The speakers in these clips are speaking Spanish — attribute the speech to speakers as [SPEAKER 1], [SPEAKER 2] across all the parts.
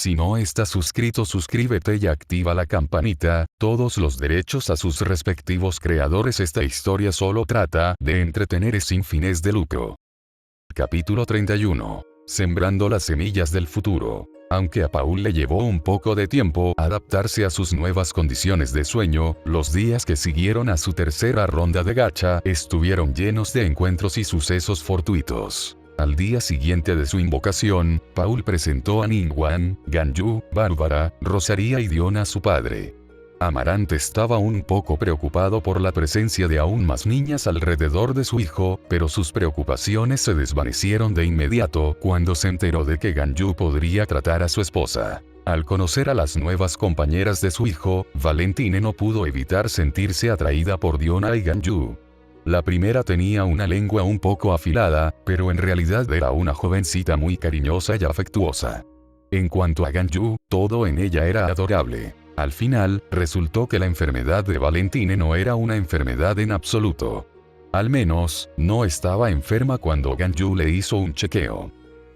[SPEAKER 1] Si no estás suscrito, suscríbete y activa la campanita, todos los derechos a sus respectivos creadores. Esta historia solo trata de entretener sin fines de lucro. Capítulo 31. Sembrando las semillas del futuro. Aunque a Paul le llevó un poco de tiempo adaptarse a sus nuevas condiciones de sueño, los días que siguieron a su tercera ronda de gacha estuvieron llenos de encuentros y sucesos fortuitos. Al día siguiente de su invocación, Paul presentó a Ningguang, Ganyu, Bárbara, Rosaría y Dion a su padre. Amarant estaba un poco preocupado por la presencia de aún más niñas alrededor de su hijo, pero sus preocupaciones se desvanecieron de inmediato cuando se enteró de que Ganyu podría tratar a su esposa. Al conocer a las nuevas compañeras de su hijo, Valentine no pudo evitar sentirse atraída por Diona y Ganyu. La primera tenía una lengua un poco afilada, pero en realidad era una jovencita muy cariñosa y afectuosa. En cuanto a Ganyu, todo en ella era adorable. Al final, resultó que la enfermedad de Valentine no era una enfermedad en absoluto. Al menos, no estaba enferma cuando Ganyu le hizo un chequeo.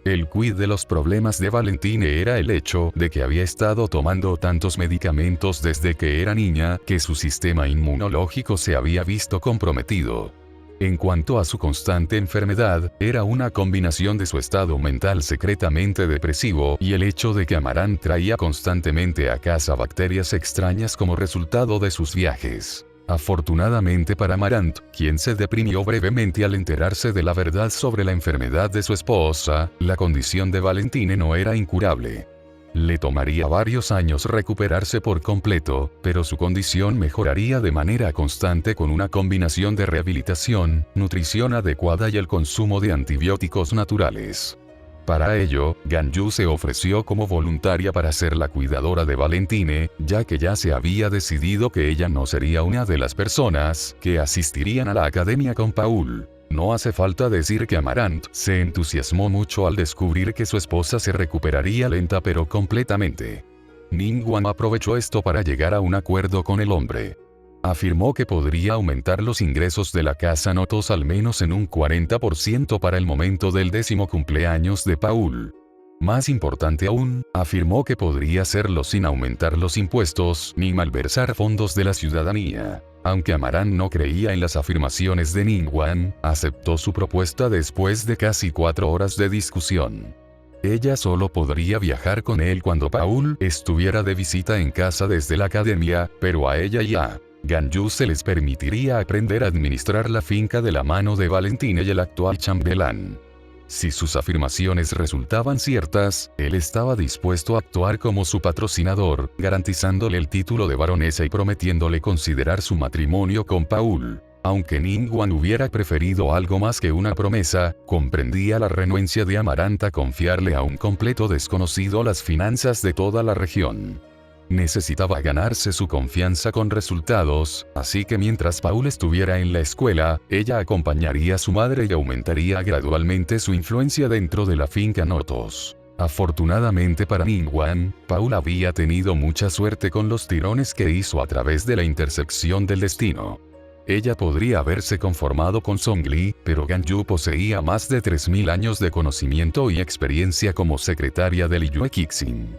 [SPEAKER 1] El quid de los problemas de Valentine era el hecho de que había estado tomando tantos medicamentos desde que era niña que su sistema inmunológico se había visto comprometido. En cuanto a su constante enfermedad, era una combinación de su estado mental secretamente depresivo y el hecho de que Amarant traía constantemente a casa bacterias extrañas como resultado de sus viajes. Afortunadamente para Amarant, quien se deprimió brevemente al enterarse de la verdad sobre la enfermedad de su esposa, la condición de Valentine no era incurable. Le tomaría varios años recuperarse por completo, pero su condición mejoraría de manera constante con una combinación de rehabilitación, nutrición adecuada y el consumo de antibióticos naturales. Para ello, Ganyu se ofreció como voluntaria para ser la cuidadora de Valentine, ya que ya se había decidido que ella no sería una de las personas que asistirían a la academia con Paul. No hace falta decir que Amarant se entusiasmó mucho al descubrir que su esposa se recuperaría lenta pero completamente. Ningguang aprovechó esto para llegar a un acuerdo con el hombre. Afirmó que podría aumentar los ingresos de la casa Notos al menos en un 40% para el momento del 10º cumpleaños de Paul. Más importante aún, afirmó que podría hacerlo sin aumentar los impuestos ni malversar fondos de la ciudadanía. Aunque Amarant no creía en las afirmaciones de Ningguang, aceptó su propuesta después de casi 4 horas de discusión. Ella solo podría viajar con él cuando Paul estuviera de visita en casa desde la academia, pero a ella y a Ganyu se les permitiría aprender a administrar la finca de la mano de Valentine y el actual chambelán. Si sus afirmaciones resultaban ciertas, él estaba dispuesto a actuar como su patrocinador, garantizándole el título de baronesa y prometiéndole considerar su matrimonio con Paul. Aunque Ningguang hubiera preferido algo más que una promesa, comprendía la renuencia de Amarant a confiarle a un completo desconocido las finanzas de toda la región. Necesitaba ganarse su confianza con resultados, así que mientras Paul estuviera en la escuela, ella acompañaría a su madre y aumentaría gradualmente su influencia dentro de la finca Notos. Afortunadamente para Ningguang, Paul había tenido mucha suerte con los tirones que hizo a través de la intersección del destino. Ella podría haberse conformado con Zhongli, pero Ganyu poseía más de 3000 años de conocimiento y experiencia como secretaria de Liyue Kixin.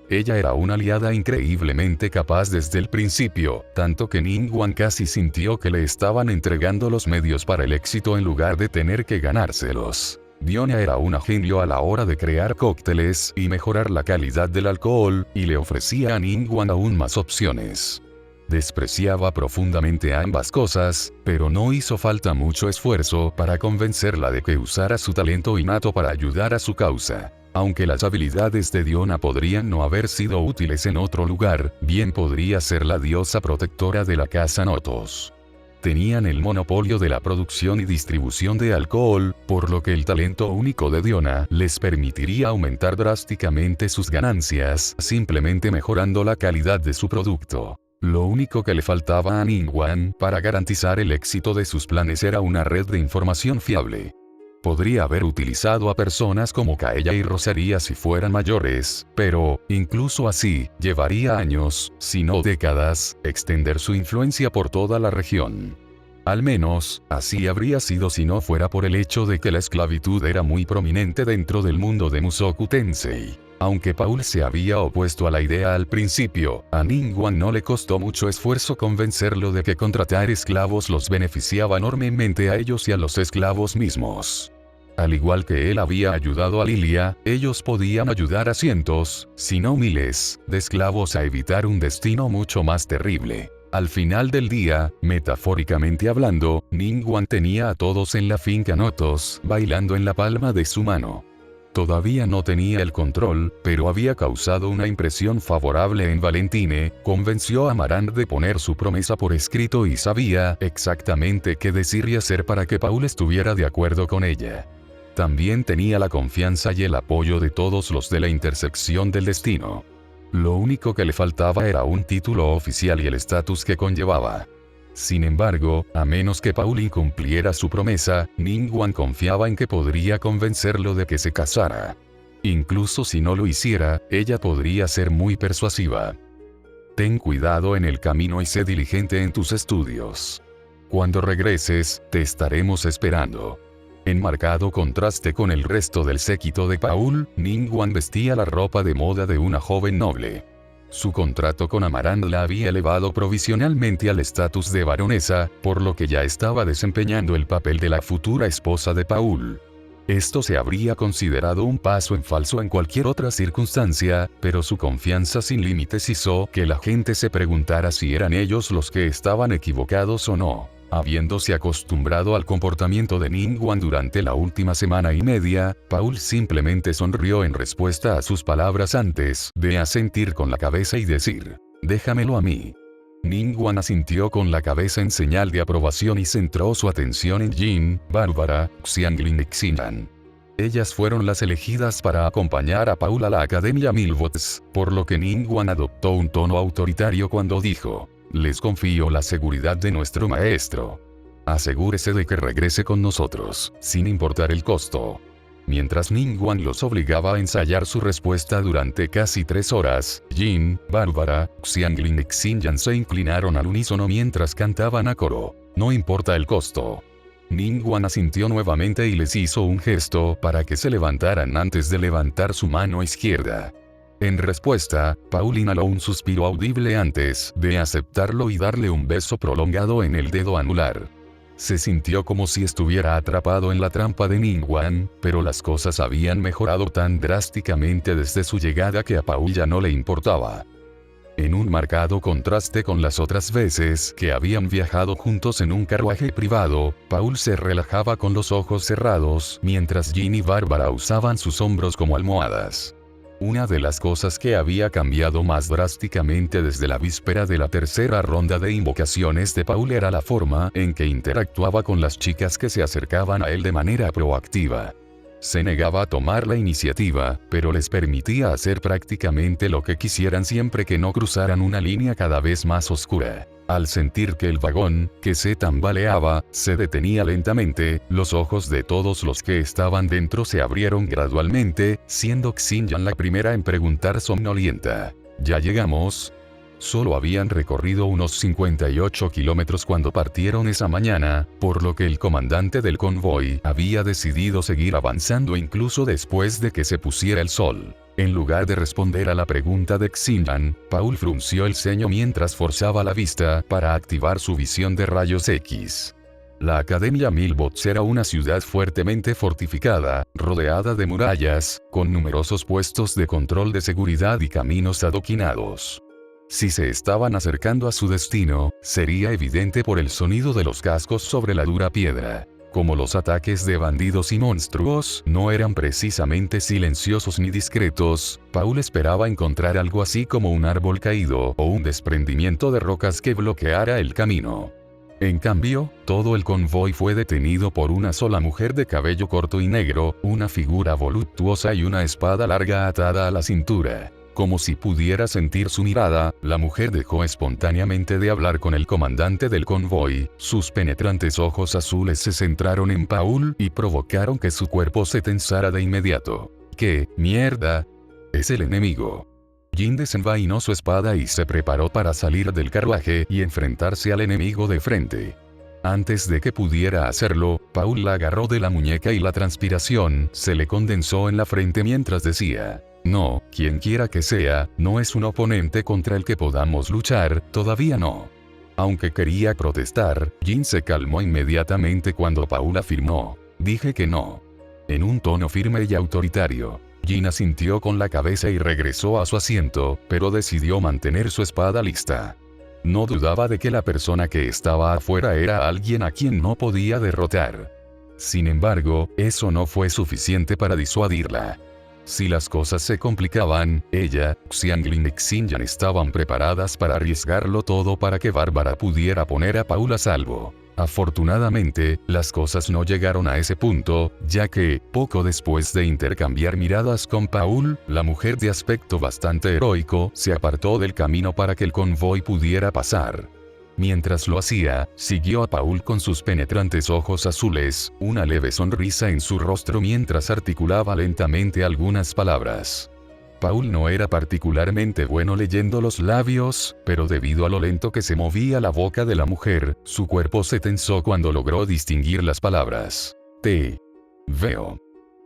[SPEAKER 1] Ella era una aliada increíblemente capaz desde el principio, tanto que Ningguang casi sintió que le estaban entregando los medios para el éxito en lugar de tener que ganárselos. Diona era una genio a la hora de crear cócteles y mejorar la calidad del alcohol, y le ofrecía a Ningguang aún más opciones. Despreciaba profundamente ambas cosas, pero no hizo falta mucho esfuerzo para convencerla de que usara su talento innato para ayudar a su causa. Aunque las habilidades de Diona podrían no haber sido útiles en otro lugar, bien podría ser la diosa protectora de la casa Notos. Tenían el monopolio de la producción y distribución de alcohol, por lo que el talento único de Diona les permitiría aumentar drásticamente sus ganancias, simplemente mejorando la calidad de su producto. Lo único que le faltaba a Ningguang para garantizar el éxito de sus planes era una red de información fiable. Podría haber utilizado a personas como Kaella y Rosaría si fueran mayores, pero, incluso así, llevaría años, si no décadas, extender su influencia por toda la región. Al menos, así habría sido si no fuera por el hecho de que la esclavitud era muy prominente dentro del mundo de Mushoku Tensei. Aunque Paul se había opuesto a la idea al principio, a Ningguang no le costó mucho esfuerzo convencerlo de que contratar esclavos los beneficiaba enormemente a ellos y a los esclavos mismos. Al igual que él había ayudado a Lilia, ellos podían ayudar a cientos, si no miles, de esclavos a evitar un destino mucho más terrible. Al final del día, metafóricamente hablando, Ningguang tenía a todos en la finca Notos, bailando en la palma de su mano. Todavía no tenía el control, pero había causado una impresión favorable en Valentine, convenció a Marand de poner su promesa por escrito y sabía exactamente qué decir y hacer para que Paul estuviera de acuerdo con ella. También tenía la confianza y el apoyo de todos los de la intersección del destino. Lo único que le faltaba era un título oficial y el estatus que conllevaba. Sin embargo, a menos que Paul incumpliera su promesa, Ningguang confiaba en que podría convencerlo de que se casara. Incluso si no lo hiciera, ella podría ser muy persuasiva. Ten cuidado en el camino y sé diligente en tus estudios. Cuando regreses, te estaremos esperando. En marcado contraste con el resto del séquito de Paul, Ningguang vestía la ropa de moda de una joven noble. Su contrato con Amarant la había elevado provisionalmente al estatus de baronesa, por lo que ya estaba desempeñando el papel de la futura esposa de Paul. Esto se habría considerado un paso en falso en cualquier otra circunstancia, pero su confianza sin límites hizo que la gente se preguntara si eran ellos los que estaban equivocados o no. Habiéndose acostumbrado al comportamiento de Ningguang durante la última semana y media, Paul simplemente sonrió en respuesta a sus palabras antes de asentir con la cabeza y decir, «Déjamelo a mí». Ningguang asintió con la cabeza en señal de aprobación y centró su atención en Jin, Bárbara, Xianglin y Xinyan. Ellas fueron las elegidas para acompañar a Paul a la Academia Milbots, por lo que Ningguang adoptó un tono autoritario cuando dijo, «Les confío la seguridad de nuestro maestro. Asegúrese de que regrese con nosotros, sin importar el costo». Mientras Ningguang los obligaba a ensayar su respuesta durante casi 3 horas, Jin, Bárbara, Xianglin y Xinyan se inclinaron al unísono mientras cantaban a coro. «No importa el costo». Ningguang asintió nuevamente y les hizo un gesto para que se levantaran antes de levantar su mano izquierda. En respuesta, Paul inhaló un suspiro audible antes de aceptarlo y darle un beso prolongado en el dedo anular. Se sintió como si estuviera atrapado en la trampa de Ningguang, pero las cosas habían mejorado tan drásticamente desde su llegada que a Paul ya no le importaba. En un marcado contraste con las otras veces que habían viajado juntos en un carruaje privado, Paul se relajaba con los ojos cerrados mientras Jin y Bárbara usaban sus hombros como almohadas. Una de las cosas que había cambiado más drásticamente desde la víspera de la tercera ronda de invocaciones de Paul era la forma en que interactuaba con las chicas que se acercaban a él de manera proactiva. Se negaba a tomar la iniciativa, pero les permitía hacer prácticamente lo que quisieran siempre que no cruzaran una línea cada vez más oscura. Al sentir que el vagón, que se tambaleaba, se detenía lentamente, los ojos de todos los que estaban dentro se abrieron gradualmente, siendo Xinyan la primera en preguntar somnolienta, «¿Ya llegamos?». Solo habían recorrido unos 58 kilómetros cuando partieron esa mañana, por lo que el comandante del convoy había decidido seguir avanzando incluso después de que se pusiera el sol. En lugar de responder a la pregunta de Xinyan, Paul frunció el ceño mientras forzaba la vista para activar su visión de rayos X. La Academia Milbots era una ciudad fuertemente fortificada, rodeada de murallas, con numerosos puestos de control de seguridad y caminos adoquinados. Si se estaban acercando a su destino, sería evidente por el sonido de los cascos sobre la dura piedra. Como los ataques de bandidos y monstruos no eran precisamente silenciosos ni discretos, Paul esperaba encontrar algo así como un árbol caído o un desprendimiento de rocas que bloqueara el camino. En cambio, todo el convoy fue detenido por una sola mujer de cabello corto y negro, una figura voluptuosa y una espada larga atada a la cintura. Como si pudiera sentir su mirada, la mujer dejó espontáneamente de hablar con el comandante del convoy, sus penetrantes ojos azules se centraron en Paul y provocaron que su cuerpo se tensara de inmediato. ¿Qué mierda? Es el enemigo. Jin desenvainó su espada y se preparó para salir del carruaje y enfrentarse al enemigo de frente. Antes de que pudiera hacerlo, Paul la agarró de la muñeca y la transpiración se le condensó en la frente mientras decía, No, quien quiera que sea, no es un oponente contra el que podamos luchar, todavía no. Aunque quería protestar, Jin se calmó inmediatamente cuando Paul afirmó. Dije que no. En un tono firme y autoritario. Jin asintió con la cabeza y regresó a su asiento, pero decidió mantener su espada lista. No dudaba de que la persona que estaba afuera era alguien a quien no podía derrotar. Sin embargo, eso no fue suficiente para disuadirla. Si las cosas se complicaban, ella, Xianglin y Xinyan estaban preparadas para arriesgarlo todo para que Bárbara pudiera poner a Paul a salvo. Afortunadamente, las cosas no llegaron a ese punto, ya que, poco después de intercambiar miradas con Paul, la mujer de aspecto bastante heroico se apartó del camino para que el convoy pudiera pasar. Mientras lo hacía, siguió a Paul con sus penetrantes ojos azules, una leve sonrisa en su rostro mientras articulaba lentamente algunas palabras. Paul no era particularmente bueno leyendo los labios, pero debido a lo lento que se movía la boca de la mujer, su cuerpo se tensó cuando logró distinguir las palabras. Te veo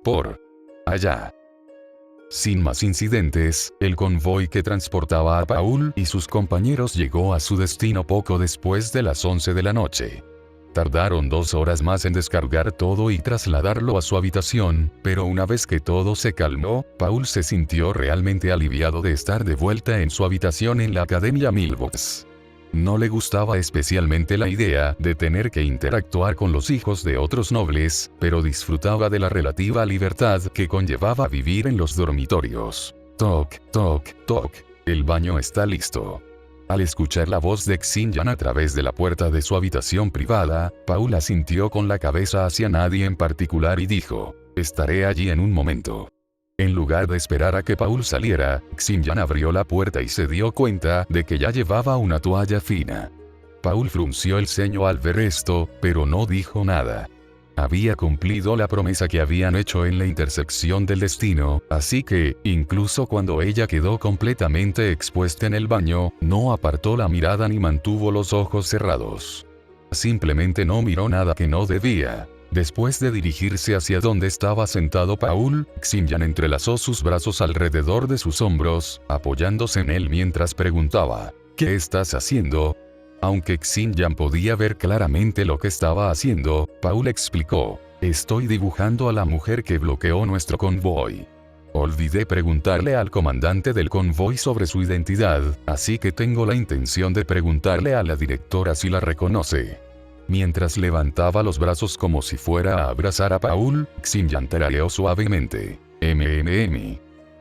[SPEAKER 1] por allá. Sin más incidentes, el convoy que transportaba a Paul y sus compañeros llegó a su destino poco después de las 11 de la noche. Tardaron 2 horas más en descargar todo y trasladarlo a su habitación, pero una vez que todo se calmó, Paul se sintió realmente aliviado de estar de vuelta en su habitación en la Academia Milbox. No le gustaba especialmente la idea de tener que interactuar con los hijos de otros nobles, pero disfrutaba de la relativa libertad que conllevaba vivir en los dormitorios. Toc, toc, toc. El baño está listo. Al escuchar la voz de Xinyan a través de la puerta de su habitación privada, Paul asintió con la cabeza hacia nadie en particular y dijo, estaré allí en un momento. En lugar de esperar a que Paul saliera, Xinyan abrió la puerta y se dio cuenta de que ya llevaba una toalla fina. Paul frunció el ceño al ver esto, pero no dijo nada. Había cumplido la promesa que habían hecho en la intersección del destino, así que, incluso cuando ella quedó completamente expuesta en el baño, no apartó la mirada ni mantuvo los ojos cerrados. Simplemente no miró nada que no debía. Después de dirigirse hacia donde estaba sentado Paul, Xinyan entrelazó sus brazos alrededor de sus hombros, apoyándose en él mientras preguntaba, ¿qué estás haciendo? Aunque Xinyan podía ver claramente lo que estaba haciendo, Paul explicó, estoy dibujando a la mujer que bloqueó nuestro convoy. Olvidé preguntarle al comandante del convoy sobre su identidad, así que tengo la intención de preguntarle a la directora si la reconoce. Mientras levantaba los brazos como si fuera a abrazar a Paul, Xinyan tarareó suavemente,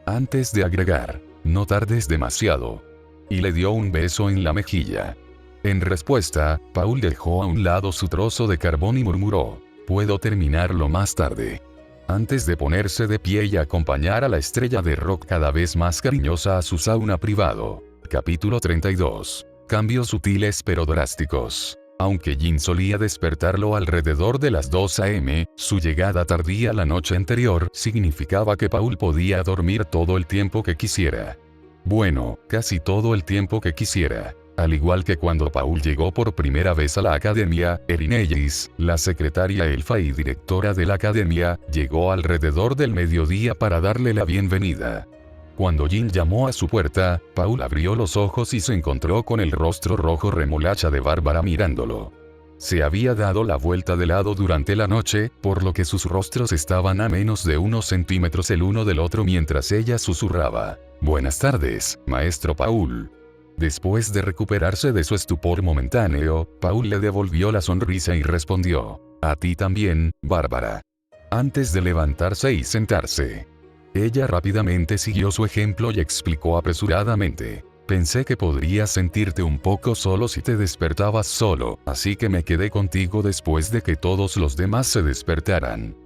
[SPEAKER 1] antes de agregar, no tardes demasiado. Y le dio un beso en la mejilla. En respuesta, Paul dejó a un lado su trozo de carbón y murmuró, puedo terminarlo más tarde. Antes de ponerse de pie y acompañar a la estrella de rock cada vez más cariñosa a su sauna privado. Capítulo 32. Cambios sutiles pero drásticos. Aunque Jin solía despertarlo alrededor de las 2 a.m., su llegada tardía la noche anterior significaba que Paul podía dormir todo el tiempo que quisiera. Bueno, casi todo el tiempo que quisiera. Al igual que cuando Paul llegó por primera vez a la academia, Erin Ellis, la secretaria elfa y directora de la academia, llegó alrededor del mediodía para darle la bienvenida. Cuando Jin llamó a su puerta, Paul abrió los ojos y se encontró con el rostro rojo remolacha de Bárbara mirándolo. Se había dado la vuelta de lado durante la noche, por lo que sus rostros estaban a menos de unos centímetros el uno del otro mientras ella susurraba, «Buenas tardes, maestro Paul». Después de recuperarse de su estupor momentáneo, Paul le devolvió la sonrisa y respondió, «A ti también, Bárbara». Antes de levantarse y sentarse. Ella rápidamente siguió su ejemplo y explicó apresuradamente, «Pensé que podrías sentirte un poco solo si te despertabas solo, así que me quedé contigo después de que todos los demás se despertaran».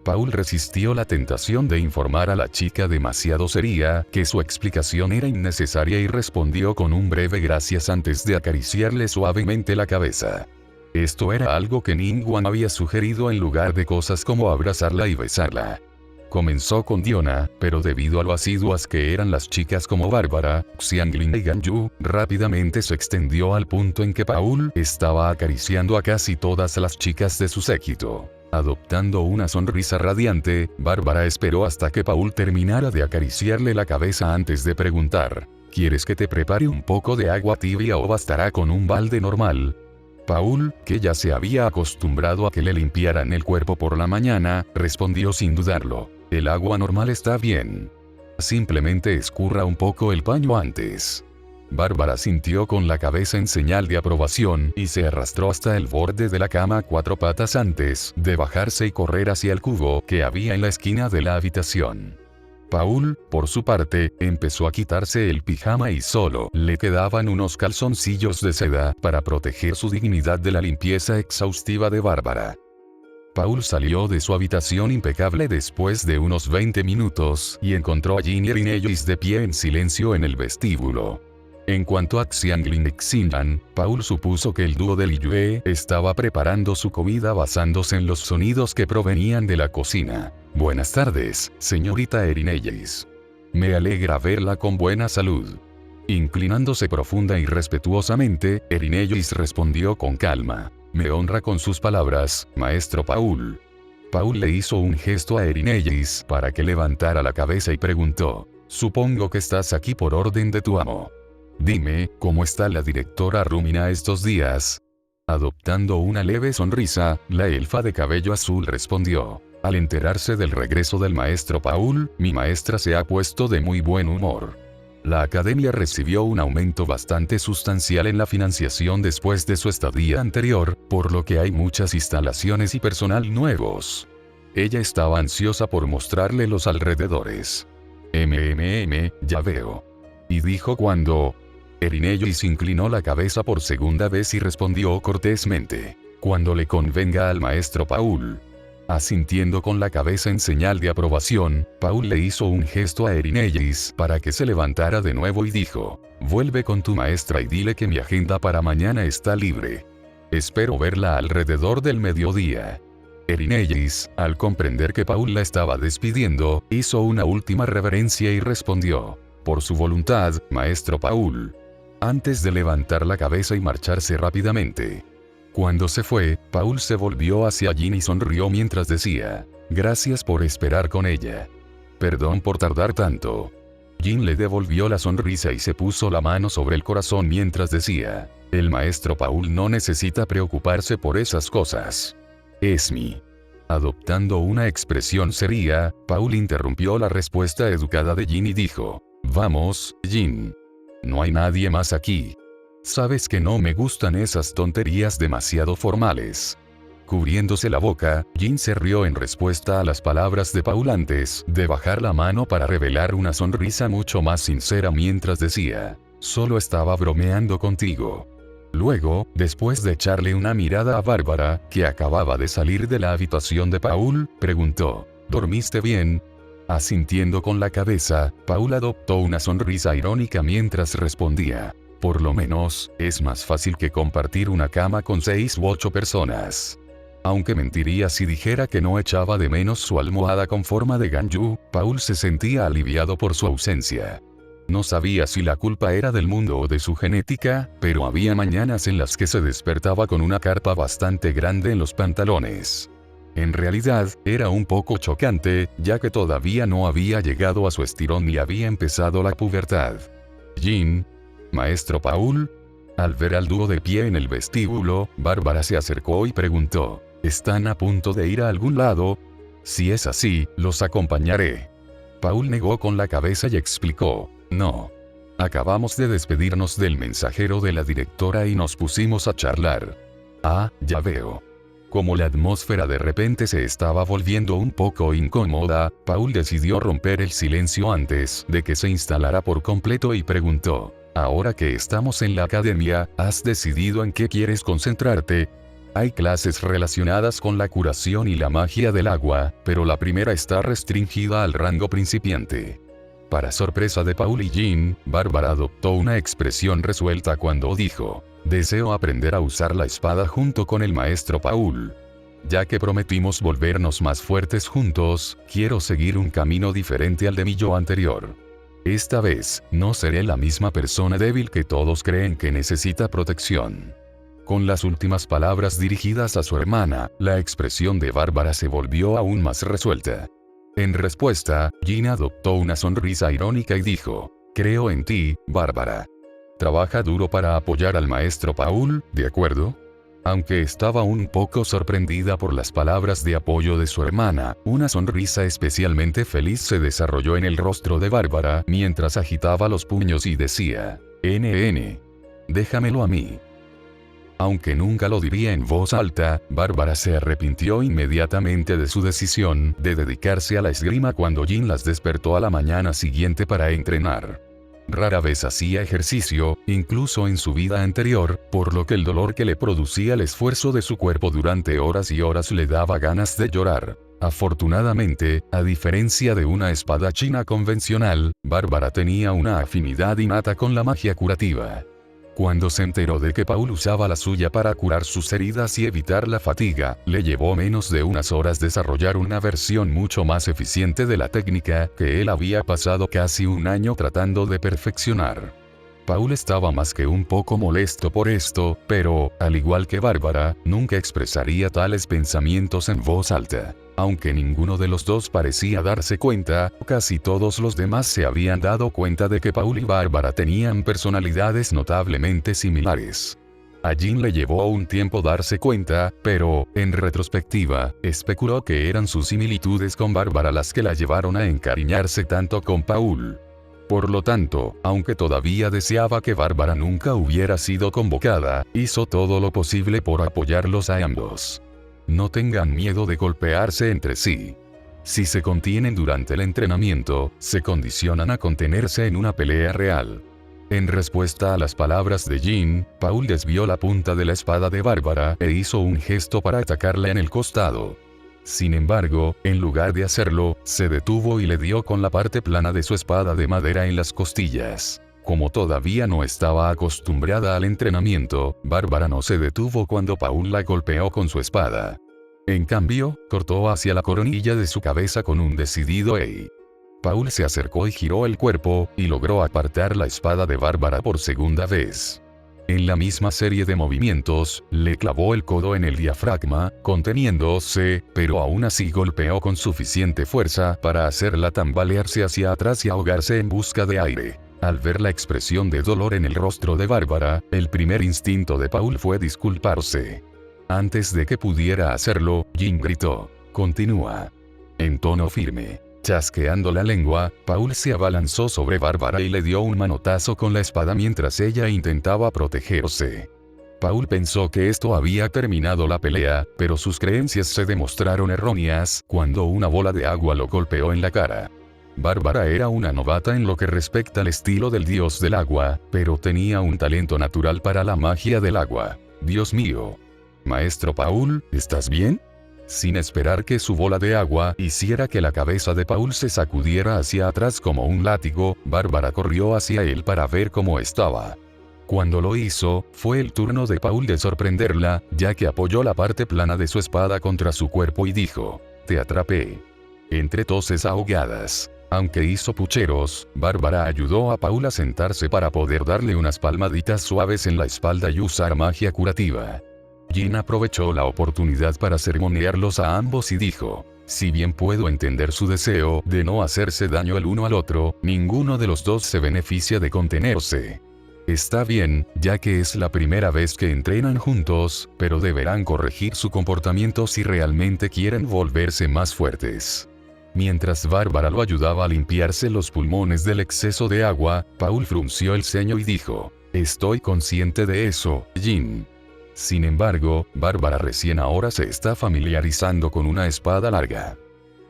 [SPEAKER 1] Paul resistió la tentación de informar a la chica demasiado seria que su explicación era innecesaria y respondió con un breve gracias antes de acariciarle suavemente la cabeza. Esto era algo que Ningguang había sugerido en lugar de cosas como abrazarla y besarla. Comenzó con Diona, pero debido a lo asiduas que eran las chicas como Bárbara, Xianglin y Ganyu, rápidamente se extendió al punto en que Paul estaba acariciando a casi todas las chicas de su séquito. Adoptando una sonrisa radiante, Bárbara esperó hasta que Paul terminara de acariciarle la cabeza antes de preguntar, ¿quieres que te prepare un poco de agua tibia o bastará con un balde normal? Paul, que ya se había acostumbrado a que le limpiaran el cuerpo por la mañana, respondió sin dudarlo, el agua normal está bien. Simplemente escurra un poco el paño antes. Bárbara sintió con la cabeza en señal de aprobación y se arrastró hasta el borde de la cama a 4 patas antes de bajarse y correr hacia el cubo que había en la esquina de la habitación. Paul, por su parte, empezó a quitarse el pijama y solo le quedaban unos calzoncillos de seda para proteger su dignidad de la limpieza exhaustiva de Bárbara. Paul salió de su habitación impecable después de unos 20 minutos y encontró a Jean y Irinellis de pie en silencio en el vestíbulo. En cuanto a Xianglin y Xinyan, Paul supuso que el dúo de Liyue estaba preparando su comida basándose en los sonidos que provenían de la cocina. Buenas tardes, señorita Irinellis. Me alegra verla con buena salud. Inclinándose profunda y respetuosamente, Irinellis respondió con calma. Me honra con sus palabras, maestro Paul. Paul le hizo un gesto a Irinellis para que levantara la cabeza y preguntó, supongo que estás aquí por orden de tu amo. Dime, ¿cómo está la directora Rumina estos días? Adoptando una leve sonrisa, la elfa de cabello azul respondió. Al enterarse del regreso del maestro Paul, mi maestra se ha puesto de muy buen humor. La academia recibió un aumento bastante sustancial en la financiación después de su estadía anterior, por lo que hay muchas instalaciones y personal nuevos. Ella estaba ansiosa por mostrarle los alrededores. Ya veo. Y dijo cuando... Irinellis inclinó la cabeza por segunda vez y respondió cortésmente. Cuando le convenga al maestro Paul. Asintiendo con la cabeza en señal de aprobación, Paul le hizo un gesto a Irinellis para que se levantara de nuevo y dijo, vuelve con tu maestra y dile que mi agenda para mañana está libre. Espero verla alrededor del mediodía. Irinellis, al comprender que Paul la estaba despidiendo, hizo una última reverencia y respondió, por su voluntad, maestro Paul. Antes de levantar la cabeza y marcharse rápidamente. Cuando se fue, Paul se volvió hacia Jean y sonrió mientras decía, gracias por esperar con ella. Perdón por tardar tanto. Jean le devolvió la sonrisa y se puso la mano sobre el corazón mientras decía, el maestro Paul no necesita preocuparse por esas cosas. Es mi. Adoptando una expresión seria, Paul interrumpió la respuesta educada de Jean y dijo, vamos, Jean. No hay nadie más aquí. Sabes que no me gustan esas tonterías demasiado formales. Cubriéndose la boca, Jean se rió en respuesta a las palabras de Paul antes de bajar la mano para revelar una sonrisa mucho más sincera mientras decía, solo estaba bromeando contigo. Luego, después de echarle una mirada a Bárbara, que acababa de salir de la habitación de Paul, preguntó, ¿dormiste bien? Asintiendo con la cabeza, Paul adoptó una sonrisa irónica mientras respondía, por lo menos, es más fácil que compartir una cama con 6 u 8 personas. Aunque mentiría si dijera que no echaba de menos su almohada con forma de ganyu, Paul se sentía aliviado por su ausencia. No sabía si la culpa era del mundo o de su genética, pero había mañanas en las que se despertaba con una carpa bastante grande en los pantalones. En realidad, era un poco chocante, ya que todavía no había llegado a su estirón ni había empezado la pubertad. Jean. Maestro Paul. Al ver al dúo de pie en el vestíbulo, Bárbara se acercó y preguntó, ¿están a punto de ir a algún lado? Si es así, los acompañaré. Paul negó con la cabeza y explicó, no. Acabamos de despedirnos del mensajero de la directora y nos pusimos a charlar. Ah, ya veo. Como la atmósfera de repente se estaba volviendo un poco incómoda, Paul decidió romper el silencio antes de que se instalara por completo y preguntó, ahora que estamos en la academia, ¿has decidido en qué quieres concentrarte? Hay clases relacionadas con la curación y la magia del agua, pero la primera está restringida al rango principiante. Para sorpresa de Paul y Jean, Bárbara adoptó una expresión resuelta cuando dijo, deseo aprender a usar la espada junto con el maestro Paul. Ya que prometimos volvernos más fuertes juntos, quiero seguir un camino diferente al de mi yo anterior. Esta vez, no seré la misma persona débil que todos creen que necesita protección. Con las últimas palabras dirigidas a su hermana, la expresión de Bárbara se volvió aún más resuelta. En respuesta, Jin adoptó una sonrisa irónica y dijo: creo en ti, Bárbara. Trabaja duro para apoyar al maestro Paul, ¿de acuerdo? Aunque estaba un poco sorprendida por las palabras de apoyo de su hermana, una sonrisa especialmente feliz se desarrolló en el rostro de Bárbara mientras agitaba los puños y decía: NN. Déjamelo a mí. Aunque nunca lo diría en voz alta, Bárbara se arrepintió inmediatamente de su decisión de dedicarse a la esgrima cuando Jin las despertó a la mañana siguiente para entrenar. Rara vez hacía ejercicio, incluso en su vida anterior, por lo que el dolor que le producía el esfuerzo de su cuerpo durante horas y horas le daba ganas de llorar. Afortunadamente, a diferencia de una espadachina convencional, Bárbara tenía una afinidad innata con la magia curativa. Cuando se enteró de que Paul usaba la suya para curar sus heridas y evitar la fatiga, le llevó menos de unas horas desarrollar una versión mucho más eficiente de la técnica que él había pasado casi un año tratando de perfeccionar. Paul estaba más que un poco molesto por esto, pero, al igual que Bárbara, nunca expresaría tales pensamientos en voz alta. Aunque ninguno de los dos parecía darse cuenta, casi todos los demás se habían dado cuenta de que Paul y Bárbara tenían personalidades notablemente similares. A Jin le llevó un tiempo darse cuenta, pero, en retrospectiva, especuló que eran sus similitudes con Bárbara las que la llevaron a encariñarse tanto con Paul. Por lo tanto, aunque todavía deseaba que Bárbara nunca hubiera sido convocada, hizo todo lo posible por apoyarlos a ambos. No tengan miedo de golpearse entre sí. Si se contienen durante el entrenamiento, se condicionan a contenerse en una pelea real. En respuesta a las palabras de Jin, Paul desvió la punta de la espada de Bárbara e hizo un gesto para atacarla en el costado. Sin embargo, en lugar de hacerlo, se detuvo y le dio con la parte plana de su espada de madera en las costillas. Como todavía no estaba acostumbrada al entrenamiento, Bárbara no se detuvo cuando Paul la golpeó con su espada. En cambio, cortó hacia la coronilla de su cabeza con un decidido "ey". Paul se acercó y giró el cuerpo, y logró apartar la espada de Bárbara por segunda vez. En la misma serie de movimientos, le clavó el codo en el diafragma, conteniéndose, pero aún así golpeó con suficiente fuerza para hacerla tambalearse hacia atrás y ahogarse en busca de aire. Al ver la expresión de dolor en el rostro de Bárbara, el primer instinto de Paul fue disculparse. Antes de que pudiera hacerlo, Jin gritó: "Continúa". En tono firme. Chasqueando la lengua, Paul se abalanzó sobre Bárbara y le dio un manotazo con la espada mientras ella intentaba protegerse. Paul pensó que esto había terminado la pelea, pero sus creencias se demostraron erróneas cuando una bola de agua lo golpeó en la cara. Bárbara era una novata en lo que respecta al estilo del dios del agua, pero tenía un talento natural para la magia del agua. Dios mío. Maestro Paul, ¿estás bien? Sin esperar que su bola de agua hiciera que la cabeza de Paul se sacudiera hacia atrás como un látigo, Bárbara corrió hacia él para ver cómo estaba. Cuando lo hizo, fue el turno de Paul de sorprenderla, ya que apoyó la parte plana de su espada contra su cuerpo y dijo: "Te atrapé". Entre toses ahogadas. Aunque hizo pucheros, Bárbara ayudó a Paul a sentarse para poder darle unas palmaditas suaves en la espalda y usar magia curativa. Jin aprovechó la oportunidad para sermonearlos a ambos y dijo: "Si bien puedo entender su deseo de no hacerse daño el uno al otro, ninguno de los dos se beneficia de contenerse. Está bien, ya que es la primera vez que entrenan juntos, pero deberán corregir su comportamiento si realmente quieren volverse más fuertes". Mientras Bárbara lo ayudaba a limpiarse los pulmones del exceso de agua, Paul frunció el ceño y dijo: "Estoy consciente de eso, Jin". Sin embargo, Bárbara recién ahora se está familiarizando con una espada larga.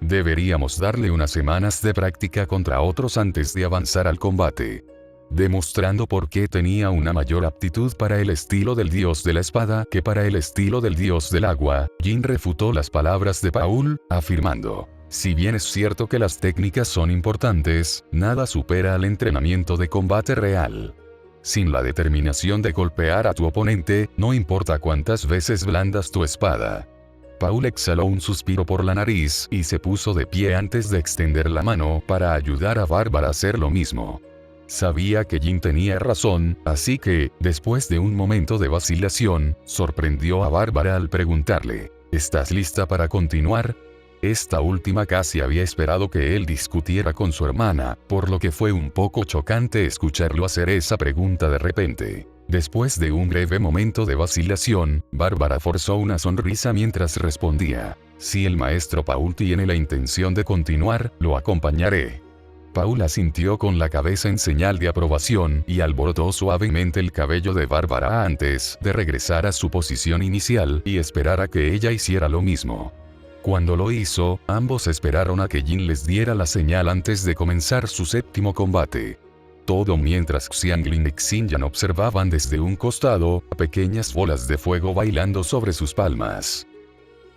[SPEAKER 1] Deberíamos darle unas semanas de práctica contra otros antes de avanzar al combate. Demostrando por qué tenía una mayor aptitud para el estilo del dios de la espada que para el estilo del dios del agua, Jin refutó las palabras de Paul, afirmando: "Si bien es cierto que las técnicas son importantes, nada supera al entrenamiento de combate real. Sin la determinación de golpear a tu oponente, no importa cuántas veces blandas tu espada". Paul exhaló un suspiro por la nariz y se puso de pie antes de extender la mano para ayudar a Bárbara a hacer lo mismo. Sabía que Jin tenía razón, así que, después de un momento de vacilación, sorprendió a Bárbara al preguntarle, ¿estás lista para continuar? Esta última casi había esperado que él discutiera con su hermana, por lo que fue un poco chocante escucharlo hacer esa pregunta de repente. Después de un breve momento de vacilación, Bárbara forzó una sonrisa mientras respondía, si el maestro Paul tiene la intención de continuar, lo acompañaré. Paul asintió con la cabeza en señal de aprobación y alborotó suavemente el cabello de Bárbara antes de regresar a su posición inicial y esperar a que ella hiciera lo mismo. Cuando lo hizo, ambos esperaron a que Jin les diera la señal antes de comenzar su séptimo combate. Todo mientras Xianglin y Xinyan observaban desde un costado, pequeñas bolas de fuego bailando sobre sus palmas.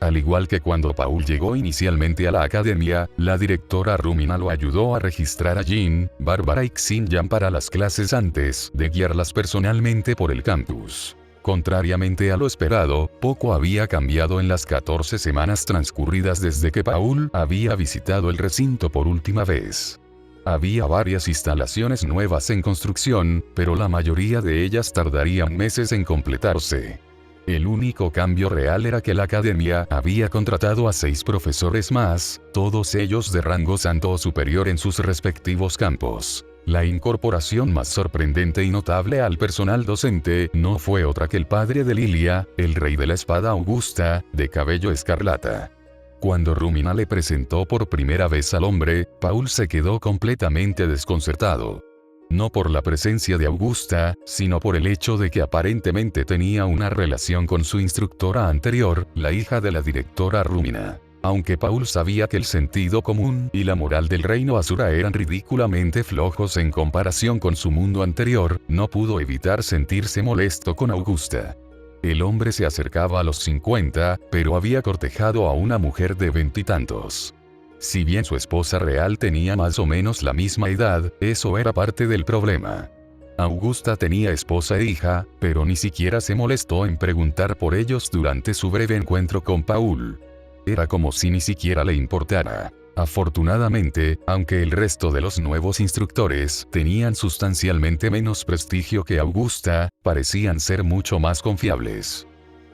[SPEAKER 1] Al igual que cuando Paul llegó inicialmente a la academia, la directora Rumina lo ayudó a registrar a Jin, Bárbara y Xinyan para las clases antes de guiarlas personalmente por el campus. Contrariamente a lo esperado, poco había cambiado en las 14 semanas transcurridas desde que Paul había visitado el recinto por última vez. Había varias instalaciones nuevas en construcción, pero la mayoría de ellas tardarían meses en completarse. El único cambio real era que la academia había contratado a 6 profesores más, todos ellos de rango santo o superior en sus respectivos campos. La incorporación más sorprendente y notable al personal docente no fue otra que el padre de Lilia, el rey de la espada Augusta, de cabello escarlata. Cuando Rumina le presentó por primera vez al hombre, Paul se quedó completamente desconcertado. No por la presencia de Augusta, sino por el hecho de que aparentemente tenía una relación con su instructora anterior, la hija de la directora Rumina. Aunque Paul sabía que el sentido común y la moral del reino Asura eran ridículamente flojos en comparación con su mundo anterior, no pudo evitar sentirse molesto con Augusta. El hombre se acercaba a los 50, pero había cortejado a una mujer de 20 y tantos. Si bien su esposa real tenía más o menos la misma edad, eso era parte del problema. Augusta tenía esposa e hija, pero ni siquiera se molestó en preguntar por ellos durante su breve encuentro con Paul. Era como si ni siquiera le importara. Afortunadamente, aunque el resto de los nuevos instructores tenían sustancialmente menos prestigio que Augusta, parecían ser mucho más confiables.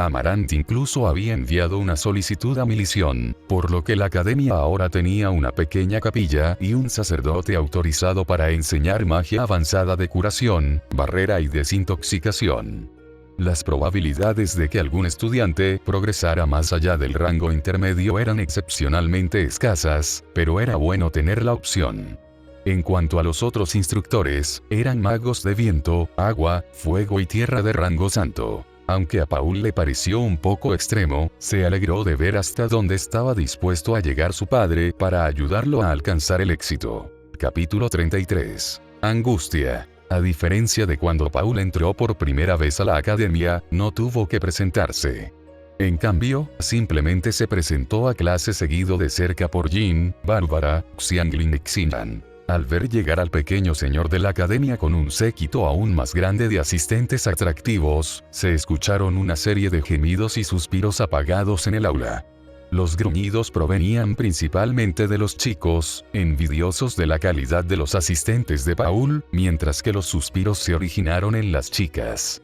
[SPEAKER 1] Amarant incluso había enviado una solicitud a Milición, por lo que la academia ahora tenía una pequeña capilla y un sacerdote autorizado para enseñar magia avanzada de curación, barrera y desintoxicación. Las probabilidades de que algún estudiante progresara más allá del rango intermedio eran excepcionalmente escasas, pero era bueno tener la opción. En cuanto a los otros instructores, eran magos de viento, agua, fuego y tierra de rango santo. Aunque a Paul le pareció un poco extremo, se alegró de ver hasta dónde estaba dispuesto a llegar su padre para ayudarlo a alcanzar el éxito. Capítulo 33. Angustia. A diferencia de cuando Paul entró por primera vez a la academia, no tuvo que presentarse. En cambio, simplemente se presentó a clase seguido de cerca por Jin, Bárbara, Xianglin y Xinyan. Al ver llegar al pequeño señor de la academia con un séquito aún más grande de asistentes atractivos, se escucharon una serie de gemidos y suspiros apagados en el aula. Los gruñidos provenían principalmente de los chicos, envidiosos de la calidad de los asistentes de Paul, mientras que los suspiros se originaron en las chicas.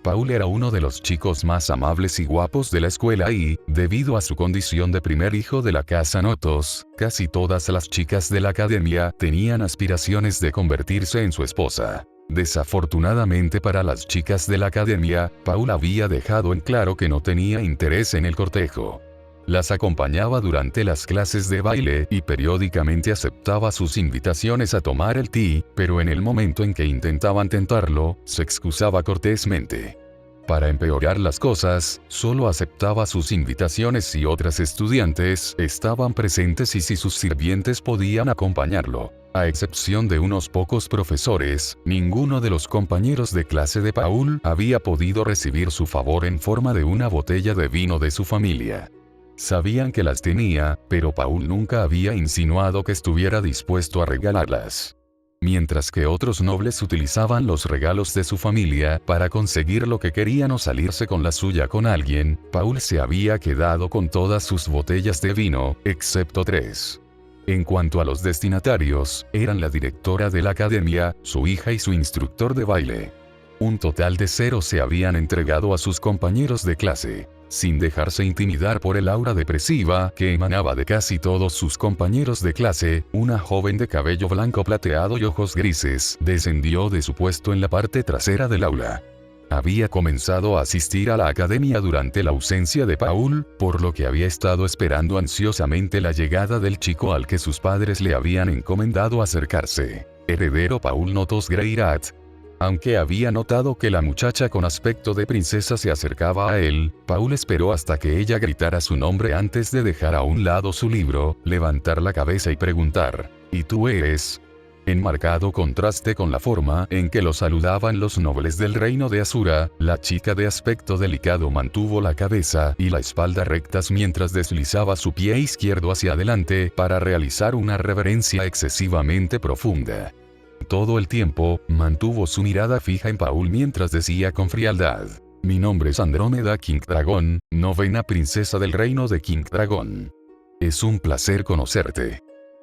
[SPEAKER 1] Paul era uno de los chicos más amables y guapos de la escuela y, debido a su condición de primer hijo de la casa Notos, casi todas las chicas de la academia tenían aspiraciones de convertirse en su esposa. Desafortunadamente para las chicas de la academia, Paul había dejado en claro que no tenía interés en el cortejo. Las acompañaba durante las clases de baile y periódicamente aceptaba sus invitaciones a tomar el té, pero en el momento en que intentaban tentarlo, se excusaba cortésmente. Para empeorar las cosas, solo aceptaba sus invitaciones si otras estudiantes estaban presentes y si sus sirvientes podían acompañarlo. A excepción de unos pocos profesores, ninguno de los compañeros de clase de Paul había podido recibir su favor en forma de una botella de vino de su familia. Sabían que las tenía, pero Paul nunca había insinuado que estuviera dispuesto a regalarlas. Mientras que otros nobles utilizaban los regalos de su familia para conseguir lo que querían o salirse con la suya con alguien, Paul se había quedado con todas sus botellas de vino, excepto 3. En cuanto a los destinatarios, eran la directora de la academia, su hija y su instructor de baile. Un total de 0 se habían entregado a sus compañeros de clase, sin dejarse intimidar por el aura depresiva que emanaba de casi todos sus compañeros de clase. Una joven de cabello blanco plateado y ojos grises descendió de su puesto en la parte trasera del aula. Había comenzado a asistir a la academia durante la ausencia de Paul, por lo que había estado esperando ansiosamente la llegada del chico al que sus padres le habían encomendado acercarse. Heredero Paul Notos Greirat. Aunque había notado que la muchacha con aspecto de princesa se acercaba a él, Paul esperó hasta que ella gritara su nombre antes de dejar a un lado su libro, levantar la cabeza y preguntar: ¿Y tú eres? En marcado contraste con la forma en que lo saludaban los nobles del reino de Asura, la chica de aspecto delicado mantuvo la cabeza y la espalda rectas mientras deslizaba su pie izquierdo hacia adelante para realizar una reverencia excesivamente profunda. Todo el tiempo, mantuvo su mirada fija en Paul mientras decía con frialdad: mi nombre es Andrómeda King Dragon, novena princesa del reino de King Dragon. Es un placer conocerte.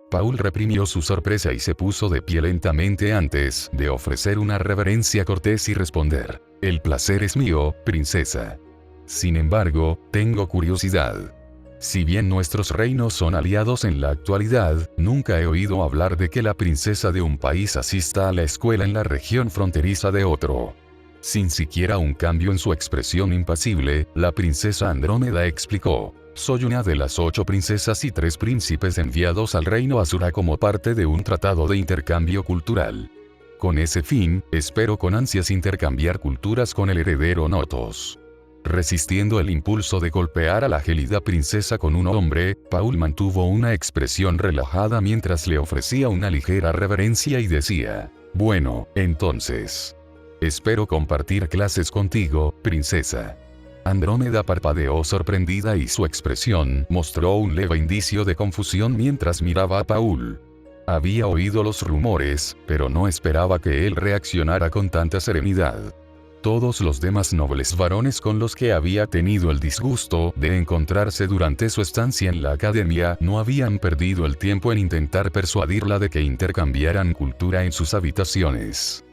[SPEAKER 1] Paul reprimió su sorpresa y se puso de pie lentamente antes de ofrecer una reverencia cortés y responder: el placer es mío, princesa. Sin embargo, tengo curiosidad. Si bien nuestros reinos son aliados en la actualidad, nunca he oído hablar de que la princesa de un país asista a la escuela en la región fronteriza de otro. Sin siquiera un cambio en su expresión impasible, la princesa Andrómeda explicó: soy una de las 8 princesas y 3 príncipes enviados al reino Asura como parte de un tratado de intercambio cultural. Con ese fin, espero con ansias intercambiar culturas con el heredero Notos. Resistiendo el impulso de golpear a la gélida princesa con un hombre, Paul mantuvo una expresión relajada mientras le ofrecía una ligera reverencia y decía: bueno, entonces, espero compartir clases contigo, princesa. Andrómeda parpadeó sorprendida y su expresión mostró un leve indicio de confusión mientras miraba a Paul. Había oído los rumores, pero no esperaba que él reaccionara con tanta serenidad. Todos los demás nobles varones con los que había tenido el disgusto de encontrarse durante su estancia en la academia no habían perdido el tiempo en intentar persuadirla de que intercambiaran cultura en sus habitaciones.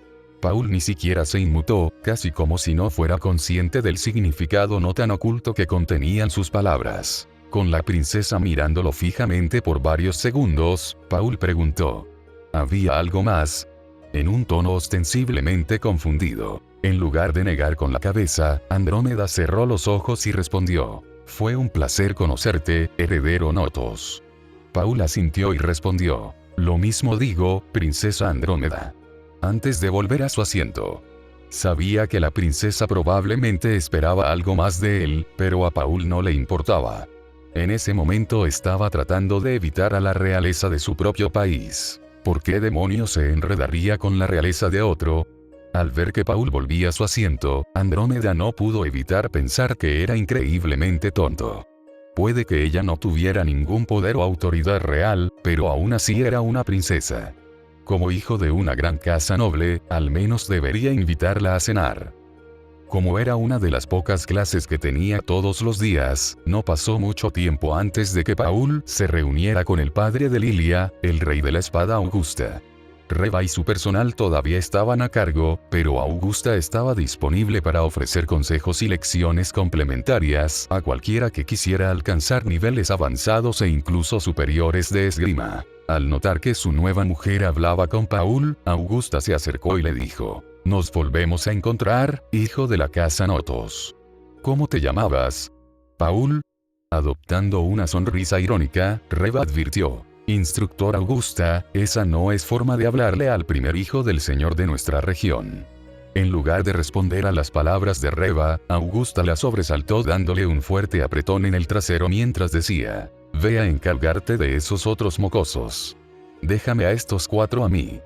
[SPEAKER 1] Paul ni siquiera se inmutó, casi como si no fuera consciente del significado no tan oculto que contenían sus palabras. Con la princesa mirándolo fijamente por varios segundos, Paul preguntó: ¿había algo más? En un tono ostensiblemente confundido. En lugar de negar con la cabeza, Andrómeda cerró los ojos y respondió: fue un placer conocerte, heredero Notos. Paul asintió y respondió: lo mismo digo, princesa Andrómeda. Antes de volver a su asiento. Sabía que la princesa probablemente esperaba algo más de él, pero a Paul no le importaba. En ese momento estaba tratando de evitar a la realeza de su propio país. ¿Por qué demonios se enredaría con la realeza de otro? Al ver que Paul volvía a su asiento, Andrómeda no pudo evitar pensar que era increíblemente tonto. Puede que ella no tuviera ningún poder o autoridad real, pero aún así era una princesa. Como hijo de una gran casa noble, al menos debería invitarla a cenar. Como era una de las pocas clases que tenía todos los días, no pasó mucho tiempo antes de que Paul se reuniera con el padre de Lilia, el rey de la espada Augusta. Reva y su personal todavía estaban a cargo, pero Augusta estaba disponible para ofrecer consejos y lecciones complementarias a cualquiera que quisiera alcanzar niveles avanzados e incluso superiores de esgrima. Al notar que su nueva mujer hablaba con Paul, Augusta se acercó y le dijo: nos volvemos a encontrar, hijo de la casa Notos. ¿Cómo te llamabas? Paul. Adoptando una sonrisa irónica, Reva advirtió: instructor Augusta, esa no es forma de hablarle al primer hijo del señor de nuestra región. En lugar de responder a las palabras de Reva, Augusta la sobresaltó dándole un fuerte apretón en el trasero mientras decía: ve a encargarte de esos otros mocosos. Déjame a estos 4 a mí.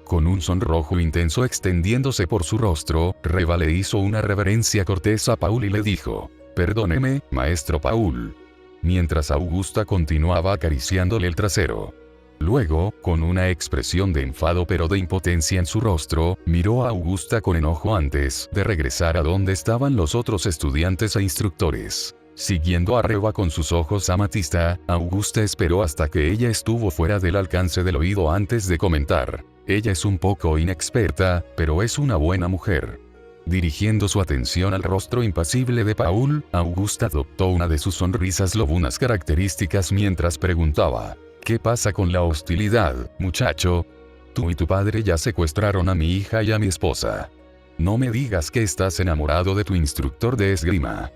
[SPEAKER 1] Con un sonrojo intenso extendiéndose por su rostro, Reva le hizo una reverencia cortés a Paul y le dijo: perdóneme, maestro Paul. Mientras Augusta continuaba acariciándole el trasero. Luego, con una expresión de enfado pero de impotencia en su rostro, miró a Augusta con enojo antes de regresar a donde estaban los otros estudiantes e instructores. Siguiendo a Reva con sus ojos amatista, Augusta esperó hasta que ella estuvo fuera del alcance del oído antes de comentar. Ella es un poco inexperta, pero es una buena mujer. Dirigiendo su atención al rostro impasible de Paul, Augusta adoptó una de sus sonrisas lobunas características mientras preguntaba: ¿qué pasa con la hostilidad, muchacho? Tú y tu padre ya secuestraron a mi hija y a mi esposa. No me digas que estás enamorado de tu instructor de esgrima.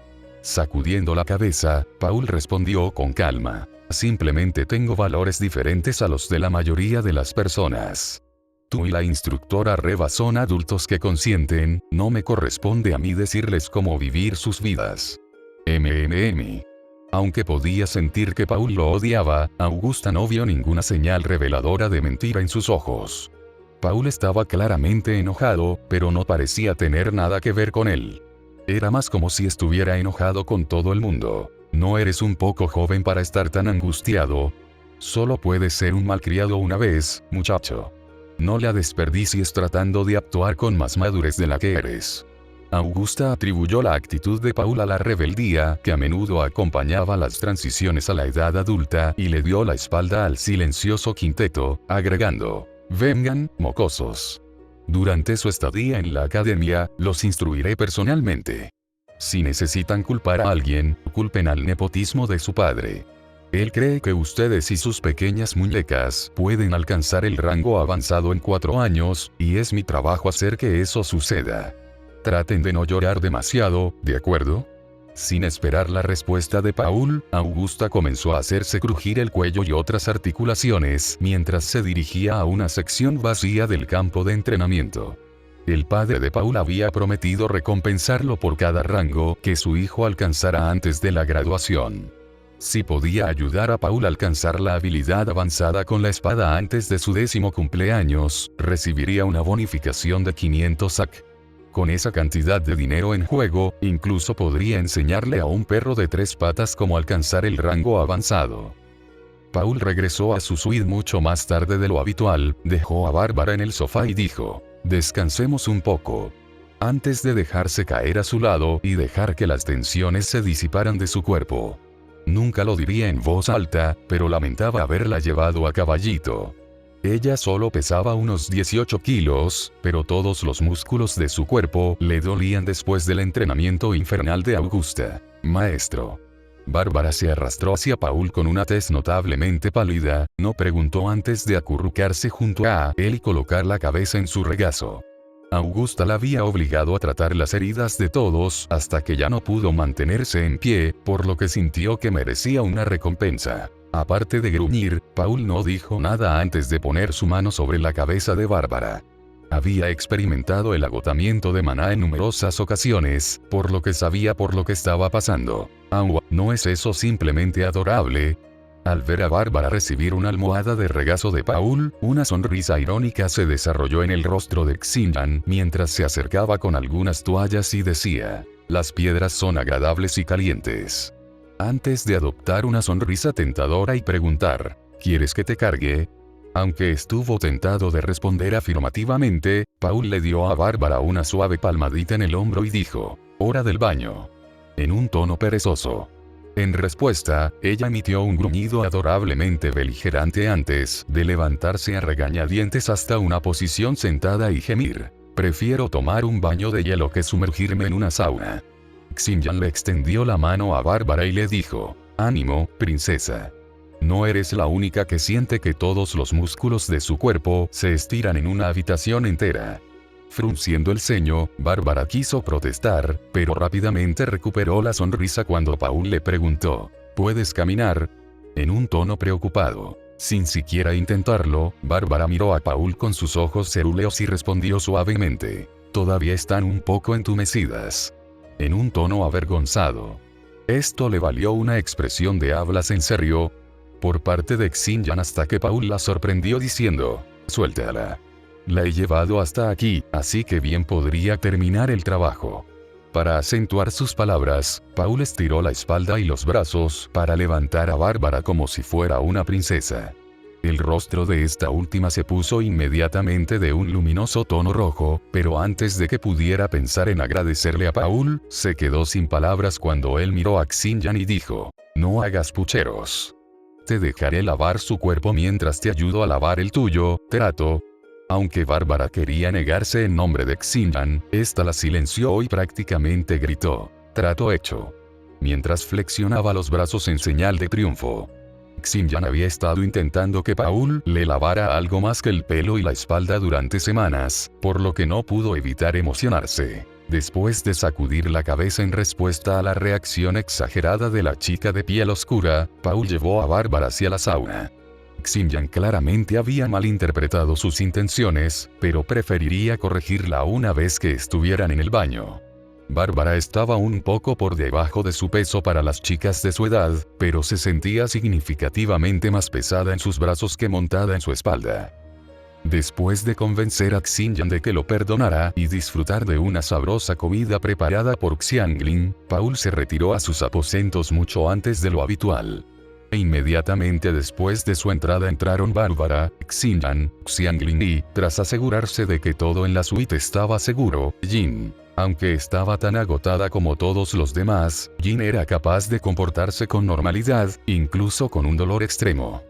[SPEAKER 1] Sacudiendo la cabeza, Paul respondió con calma: simplemente tengo valores diferentes a los de la mayoría de las personas. Tú y la instructora Reva son adultos que consienten, no me corresponde a mí decirles cómo vivir sus vidas. Aunque podía sentir que Paul lo odiaba, Augusta no vio ninguna señal reveladora de mentira en sus ojos. Paul estaba claramente enojado, pero no parecía tener nada que ver con él. Era más como si estuviera enojado con todo el mundo. ¿No eres un poco joven para estar tan angustiado? Solo puedes ser un malcriado una vez, muchacho. No la desperdicies tratando de actuar con más madurez de la que eres. Augusta atribuyó la actitud de Paul a la rebeldía que a menudo acompañaba las transiciones a la edad adulta y le dio la espalda al silencioso quinteto, agregando: vengan, mocosos. Durante su estadía en la academia, los instruiré personalmente. Si necesitan culpar a alguien, culpen al nepotismo de su padre. Él cree que ustedes y sus pequeñas muñecas pueden alcanzar el rango avanzado en 4 años, y es mi trabajo hacer que eso suceda. Traten de no llorar demasiado, ¿de acuerdo? Sin esperar la respuesta de Paul, Augusta comenzó a hacerse crujir el cuello y otras articulaciones mientras se dirigía a una sección vacía del campo de entrenamiento. El padre de Paul había prometido recompensarlo por cada rango que su hijo alcanzara antes de la graduación. Si podía ayudar a Paul a alcanzar la habilidad avanzada con la espada antes de su 10º cumpleaños, recibiría una bonificación de 500 SAC. Con esa cantidad de dinero en juego, incluso podría enseñarle a un perro de 3 patas cómo alcanzar el rango avanzado. Paul regresó a su suite mucho más tarde de lo habitual, dejó a Bárbara en el sofá y dijo: descansemos un poco. Antes de dejarse caer a su lado y dejar que las tensiones se disiparan de su cuerpo. Nunca lo diría en voz alta, pero lamentaba haberla llevado a caballito. Ella solo pesaba unos 18 kilos, pero todos los músculos de su cuerpo le dolían después del entrenamiento infernal de Augusta. Maestro. Bárbara se arrastró hacia Paul con una tez notablemente pálida, no preguntó antes de acurrucarse junto a él y colocar la cabeza en su regazo. Augusta la había obligado a tratar las heridas de todos hasta que ya no pudo mantenerse en pie, por lo que sintió que merecía una recompensa. Aparte de gruñir, Paul no dijo nada antes de poner su mano sobre la cabeza de Bárbara. Había experimentado el agotamiento de maná en numerosas ocasiones, por lo que sabía por lo que estaba pasando. ¿No es eso simplemente adorable? Al ver a Bárbara recibir una almohada de regazo de Paul, una sonrisa irónica se desarrolló en el rostro de Xinyan mientras se acercaba con algunas toallas y decía: las piedras son agradables y calientes. Antes de adoptar una sonrisa tentadora y preguntar: ¿quieres que te cargue? Aunque estuvo tentado de responder afirmativamente, Paul le dio a Bárbara una suave palmadita en el hombro y dijo: hora del baño. En un tono perezoso. En respuesta, ella emitió un gruñido adorablemente beligerante antes de levantarse a regañadientes hasta una posición sentada y gemir: prefiero tomar un baño de hielo que sumergirme en una sauna. Xinyan le extendió la mano a Bárbara y le dijo: ánimo, princesa. No eres la única que siente que todos los músculos de su cuerpo se estiran en una habitación entera. Frunciendo el ceño, Bárbara quiso protestar, pero rápidamente recuperó la sonrisa cuando Paul le preguntó: ¿puedes caminar? En un tono preocupado. Sin siquiera intentarlo, Bárbara miró a Paul con sus ojos cerúleos y respondió suavemente: todavía están un poco entumecidas. En un tono avergonzado. Esto le valió una expresión de ¿hablas en serio? Por parte de Xinyan hasta que Paul la sorprendió diciendo: suéltala. La he llevado hasta aquí, así que bien podría terminar el trabajo. Para acentuar sus palabras, Paul estiró la espalda y los brazos para levantar a Bárbara como si fuera una princesa. El rostro de esta última se puso inmediatamente de un luminoso tono rojo, pero antes de que pudiera pensar en agradecerle a Paul, se quedó sin palabras cuando él miró a Xinyan y dijo: «No hagas pucheros. Te dejaré lavar su cuerpo mientras te ayudo a lavar el tuyo, trato». Aunque Bárbara quería negarse en nombre de Xinyan, esta la silenció y prácticamente gritó: «Trato hecho», mientras flexionaba los brazos en señal de triunfo. Xinyan había estado intentando que Paul le lavara algo más que el pelo y la espalda durante semanas, por lo que no pudo evitar emocionarse. Después de sacudir la cabeza en respuesta a la reacción exagerada de la chica de piel oscura, Paul llevó a Bárbara hacia la sauna. Xinyan claramente había malinterpretado sus intenciones, pero preferiría corregirla una vez que estuvieran en el baño. Bárbara estaba un poco por debajo de su peso para las chicas de su edad, pero se sentía significativamente más pesada en sus brazos que montada en su espalda. Después de convencer a Xinyan de que lo perdonara y disfrutar de una sabrosa comida preparada por Xianglin, Paul se retiró a sus aposentos mucho antes de lo habitual. Inmediatamente después de su entrada entraron Bárbara, Xinyan, Xianglin y, tras asegurarse de que todo en la suite estaba seguro, Jin. Aunque estaba tan agotada como todos los demás, Jin era capaz de comportarse con normalidad, incluso con un dolor extremo.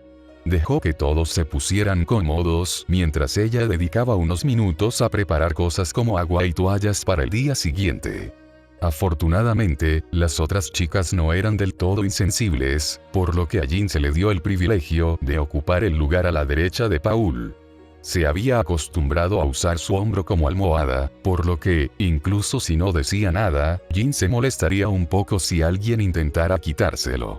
[SPEAKER 1] Dejó que todos se pusieran cómodos mientras ella dedicaba unos minutos a preparar cosas como agua y toallas para el día siguiente. Afortunadamente, las otras chicas no eran del todo insensibles, por lo que a Jin se le dio el privilegio de ocupar el lugar a la derecha de Paul. Se había acostumbrado a usar su hombro como almohada, por lo que, incluso si no decía nada, Jin se molestaría un poco si alguien intentara quitárselo.